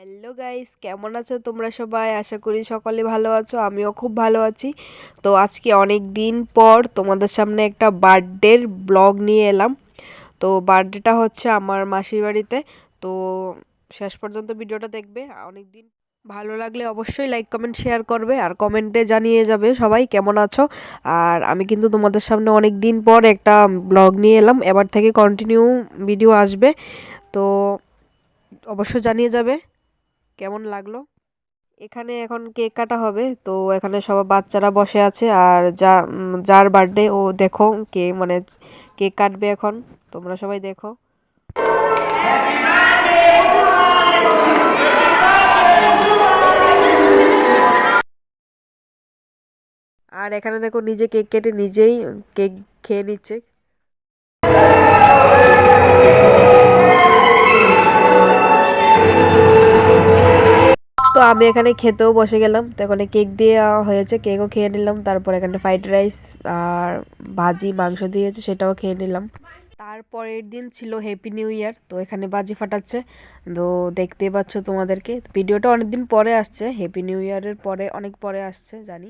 Hello guys, কেমন আছো তোমরা সবাই? আশা করি সকলে ভালো আছো, আমিও খুব ভালো আছি। তো আজকে অনেক দিন পর তোমাদের সামনে একটা বার্থডের ব্লগ নিয়ে এলাম। তো বার্থডেটা হচ্ছে আমার মাসির বাড়িতে। তো শেষ পর্যন্ত ভিডিওটা দেখবে। অনেক দিন ভালো লাগলে অবশ্যই লাইক কমেন্ট শেয়ার করবে, আর কমেন্টে জানিয়ে যাবে সবাই কেমন আছো। আর আমি কিন্তু তোমাদের সামনে অনেক দিন পর একটা ব্লগ নিয়ে এলাম, এবার থেকে কন্টিনিউ ভিডিও আসবে। তো অবশ্যই জানিয়ে যাবে কেমন লাগলো। এখানে এখন কেক কাটা হবে, তো এখানে সব বাচ্চারা বসে আছে, আর যার বার্থডে ও দেখো কে মানে কেক কাটবে এখন। তোমরা সবাই দেখো। আর এখানে দেখো নিজে কেক কেটে নিজেই কেক খেয়ে নিচ্ছে। তো আমি এখানে খেতেও বসে গেলাম। তো এখানে কেক দিয়ে হয়েছে, কেকও খেয়ে নিলাম। তারপর এখানে ফ্রাইড রাইস আর ভাজি মাংস দিয়েছে, সেটাও খেয়ে নিলাম। তারপরের দিন ছিল হ্যাপি নিউ ইয়ার। তো এখানে বাজি ফাটাচ্ছে, তো দেখতেই পাচ্ছ তোমাদেরকে। ভিডিওটা অনেকদিন পরে আসছে, হ্যাপি নিউ ইয়ারের পরে অনেক পরে আসছে জানি।